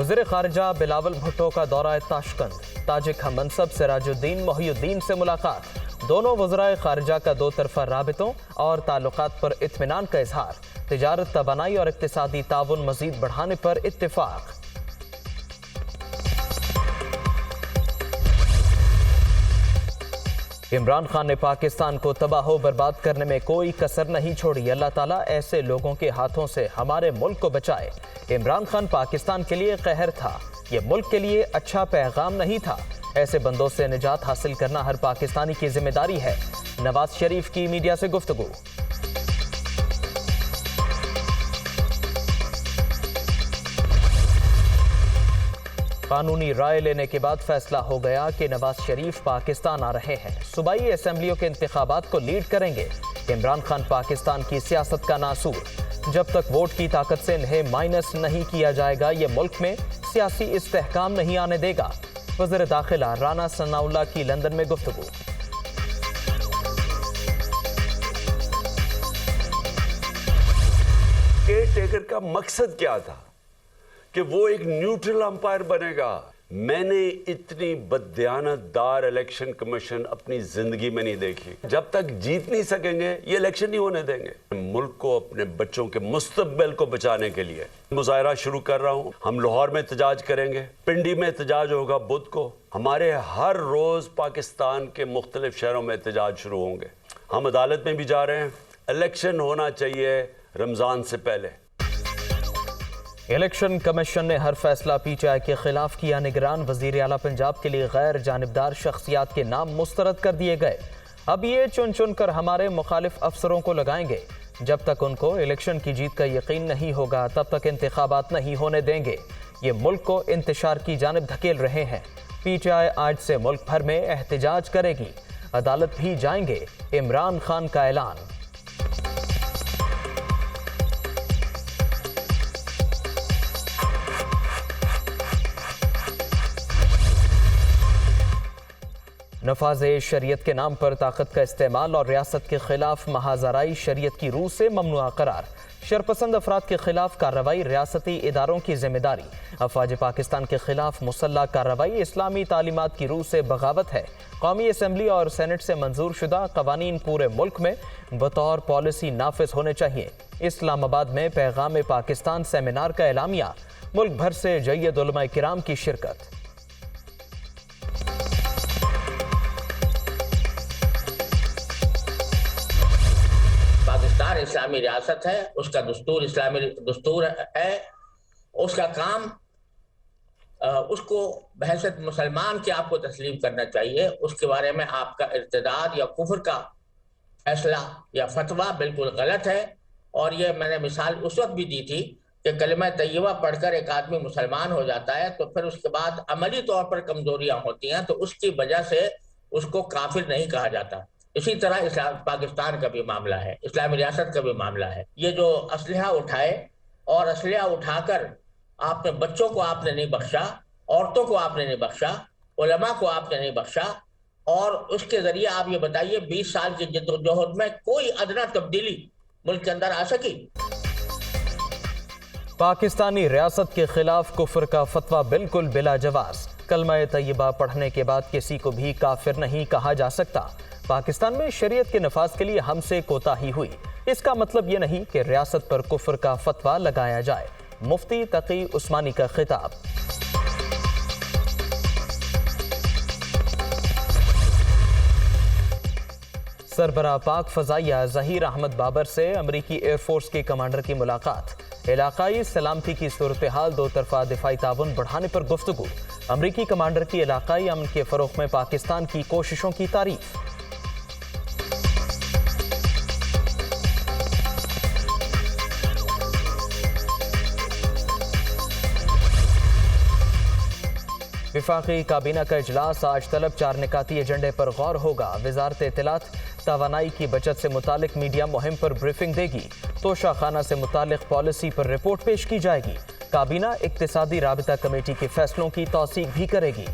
وزیر خارجہ بلاول بھٹو کا دورہ تاشقند، تاجک ہم منصب سراج الدین محی الدین سے ملاقات، دونوں وزرائے خارجہ کا دو طرفہ رابطوں اور تعلقات پر اطمینان کا اظہار، تجارت، توانائی اور اقتصادی تعاون مزید بڑھانے پر اتفاق۔ عمران خان نے پاکستان کو تباہ و برباد کرنے میں کوئی کسر نہیں چھوڑی، اللہ تعالیٰ ایسے لوگوں کے ہاتھوں سے ہمارے ملک کو بچائے۔ عمران خان پاکستان کے لیے قہر تھا، یہ ملک کے لیے اچھا پیغام نہیں تھا، ایسے بندوں سے نجات حاصل کرنا ہر پاکستانی کی ذمہ داری ہے۔ نواز شریف کی میڈیا سے گفتگو۔ قانونی رائے لینے کے بعد فیصلہ ہو گیا کہ نواز شریف پاکستان آ رہے ہیں، صوبائی اسمبلیوں کے انتخابات کو لیڈ کریں گے۔ عمران خان پاکستان کی سیاست کا ناصور، جب تک ووٹ کی طاقت سے انہیں مائنس نہیں کیا جائے گا یہ ملک میں سیاسی استحکام نہیں آنے دے گا۔ وزیر داخلہ رانا ثناء اللہ کی لندن میں گفتگو۔ کیئر ٹیکر کا مقصد کیا تھا کہ وہ ایک نیوٹرل امپائر بنے گا۔ میں نے اتنی بددیانت دار الیکشن کمیشن اپنی زندگی میں نہیں دیکھی۔ جب تک جیت نہیں سکیں گے یہ الیکشن نہیں ہونے دیں گے۔ ملک کو، اپنے بچوں کے مستقبل کو بچانے کے لیے مظاہرہ شروع کر رہا ہوں۔ ہم لاہور میں احتجاج کریں گے، پنڈی میں احتجاج ہوگا بدھ کو، ہمارے ہر روز پاکستان کے مختلف شہروں میں احتجاج شروع ہوں گے۔ ہم عدالت میں بھی جا رہے ہیں۔ الیکشن ہونا چاہیے رمضان سے پہلے۔ الیکشن کمیشن نے ہر فیصلہ پی ٹی آئی کے خلاف کیا، نگران وزیر اعلیٰ پنجاب کے لیے غیر جانبدار شخصیات کے نام مسترد کر دیے گئے۔ اب یہ چن چن کر ہمارے مخالف افسروں کو لگائیں گے۔ جب تک ان کو الیکشن کی جیت کا یقین نہیں ہوگا تب تک انتخابات نہیں ہونے دیں گے۔ یہ ملک کو انتشار کی جانب دھکیل رہے ہیں۔ پی ٹی آئی آج سے ملک بھر میں احتجاج کرے گی، عدالت بھی جائیں گے، عمران خان کا اعلان۔ نفاذ شریعت کے نام پر طاقت کا استعمال اور ریاست کے خلاف محاذ آرائی شریعت کی روح سے ممنوع قرار، شرپسند افراد کے خلاف کارروائی ریاستی اداروں کی ذمہ داری، افواج پاکستان کے خلاف مسلح کارروائی اسلامی تعلیمات کی روح سے بغاوت ہے۔ قومی اسمبلی اور سینٹ سے منظور شدہ قوانین پورے ملک میں بطور پالیسی نافذ ہونے چاہیے۔ اسلام آباد میں پیغام پاکستان سیمینار کا اعلامیہ، ملک بھر سے جید علماء کرام کی شرکت۔ پاکستان اسلامی ریاست ہے، اس کا دستور اسلامی دستور ہے، اس کا کام اس کو بحیثیت مسلمان کے آپ کو تسلیم کرنا چاہیے۔ اس کے بارے میں آپ کا ارتداد یا کفر کا فیصلہ یا فتویٰ بالکل غلط ہے۔ اور یہ میں نے مثال اس وقت بھی دی تھی کہ کلمہ طیبہ پڑھ کر ایک آدمی مسلمان ہو جاتا ہے تو پھر اس کے بعد عملی طور پر کمزوریاں ہوتی ہیں تو اس کی وجہ سے اس کو کافر نہیں کہا جاتا۔ اسی طرح پاکستان کا بھی معاملہ ہے، اسلامی ریاست کا بھی معاملہ ہے۔ یہ جو اسلحہ اٹھائے اور اسلحہ اٹھا کر آپ نے بچوں کو آپ نے نہیں بخشا، عورتوں کو آپ نے نہیں بخشا، علماء کو آپ نے نہیں بخشا، اور اس کے ذریعے آپ یہ بتائیے 20 سال کی جدوجہد میں کوئی ادنا تبدیلی ملک کے اندر آ سکی؟ پاکستانی ریاست کے خلاف کفر کا فتویٰ بالکل بلا جواز، کلمہ طیبہ پڑھنے کے بعد کسی کو بھی کافر نہیں کہا جا سکتا۔ پاکستان میں شریعت کے نفاذ کے لیے ہم سے کوتاہی ہوئی، اس کا مطلب یہ نہیں کہ ریاست پر کفر کا فتویٰ لگایا جائے۔ مفتی تقی عثمانی کا خطاب۔ سربراہ پاک فضائیہ ظہیر احمد بابر سے امریکی ایئر فورس کے کمانڈر کی ملاقات، علاقائی سلامتی کی صورتحال، دو طرفہ دفاعی تعاون بڑھانے پر گفتگو، امریکی کمانڈر کی علاقائی امن کے فروغ میں پاکستان کی کوششوں کی تعریف۔ وفاقی کابینہ کا اجلاس آج طلب 4 نکاتی ایجنڈے پر غور ہوگا۔ وزارت اطلاعات توانائی کی بچت سے متعلق میڈیا مہم پر بریفنگ دے گی، توشہ خانہ سے متعلق پالیسی پر رپورٹ پیش کی جائے گی۔ کابینہ اقتصادی رابطہ کمیٹی کے فیصلوں کی توثیق بھی کرے گی۔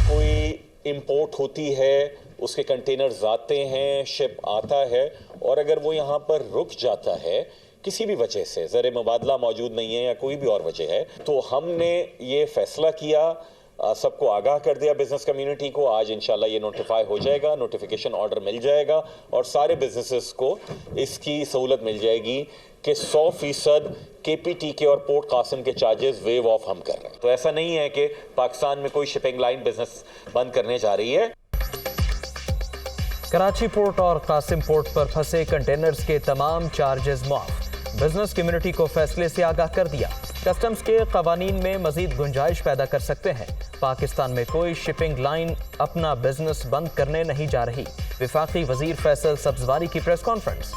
کوئی امپورٹ ہوتی ہے اس کے کنٹینرز آتے ہیں، شپ آتا ہے، اور اگر وہ یہاں پر رک جاتا ہے کسی بھی وجہ سے، زر مبادلہ موجود نہیں ہے یا کوئی بھی اور وجہ ہے، تو ہم نے یہ فیصلہ کیا، سب کو آگاہ کر دیا، بزنس کمیونٹی کو. آج انشاءاللہ یہ نوٹیفائی ہو جائے گا، نوٹیفیکیشن آرڈر مل جائے گا، اور سارے بزنسز کو اس کی سہولت مل جائے گی کہ 100% KPTK اور پورٹ قاسم کے چارجز ویو آف ہم کر رہے ہیں. تو ایسا نہیں ہے کہ پاکستان میں کوئی شپنگ لائن بزنس بند کرنے جا رہی ہے. کراچی پورٹ اور قاسم پورٹ پر پھنسے کنٹینرز کے تمام چارجز معاف، بزنس کمیونٹی کو فیصلے سے آگاہ کر دیا. کسٹمز کے قوانین میں مزید گنجائش پیدا کر سکتے ہیں. پاکستان میں کوئی شپنگ لائن اپنا بزنس بند کرنے نہیں جا رہی. وفاقی وزیر فیصل سبزواری کی پریس کانفرنس.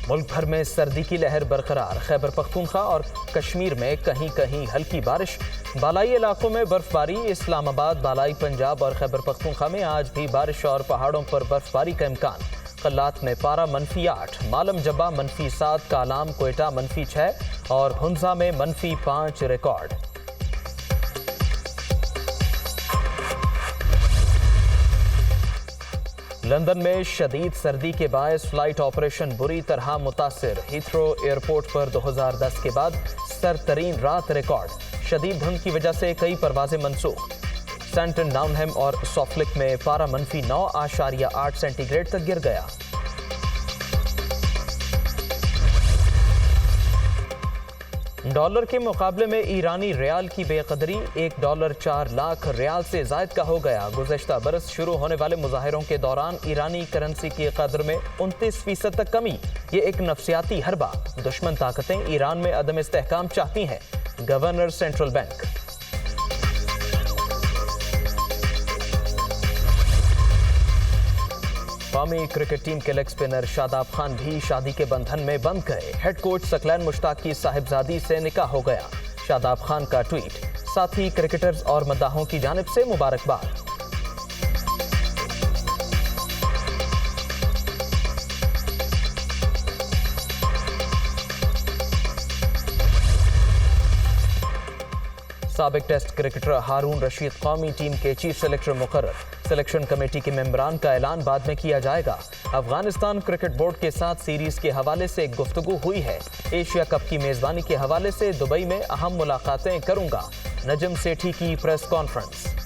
ملک بھر میں سردی کی لہر برقرار، خیبر پختونخوا اور کشمیر میں کہیں کہیں ہلکی بارش، بالائی علاقوں میں برف باری. اسلام آباد، بالائی پنجاب اور خیبر پختونخوا میں آج بھی بارش اور پہاڑوں پر برف باری کا امکان. قلات میں پارہ -8، مالم جبہ -7، کالام کوئٹہ -6 اور ہنزا میں -5 ریکارڈ. لندن میں شدید سردی کے باعث فلائٹ آپریشن بری طرح متاثر. ہیتھرو ایئرپورٹ پر 2010 کے بعد سرد ترین رات ریکارڈ. شدید دھند کی وجہ سے کئی پروازیں منسوخ. سینٹن، ڈاؤنہم اور سافلک میں پارہ -9.8 سینٹی گریڈ تک گر گیا. ڈالر کے مقابلے میں ایرانی ریال کی بے قدری، $1 4 لاکھ ریال سے زائد کا ہو گیا. گزشتہ برس شروع ہونے والے مظاہروں کے دوران ایرانی کرنسی کی قدر میں 29% تک کمی. یہ ایک نفسیاتی حربہ. دشمن طاقتیں ایران میں عدم استحکام چاہتی ہیں. Governor central bank. قومی کرکٹ ٹیم کے لیگ سپنر شاداب خان بھی شادی کے بندھن میں بندھ گئے. ہیڈ کوچ ثقلین مشتاق کی صاحبزادی سے نکاح ہو گیا. شاداب خان کا ٹویٹ، ساتھی کرکٹرز اور مداحوں کی جانب سے مبارکباد. سابق ٹیسٹ کرکٹر ہارون رشید قومی ٹیم کے چیف سلیکٹر مقرر. سلیکشن کمیٹی کے ممبران کا اعلان بعد میں کیا جائے گا. افغانستان کرکٹ بورڈ کے ساتھ سیریز کے حوالے سے گفتگو ہوئی ہے. ایشیا کپ کی میزبانی کے حوالے سے دبئی میں اہم ملاقاتیں کروں گا. نجم سیٹھی کی پریس کانفرنس.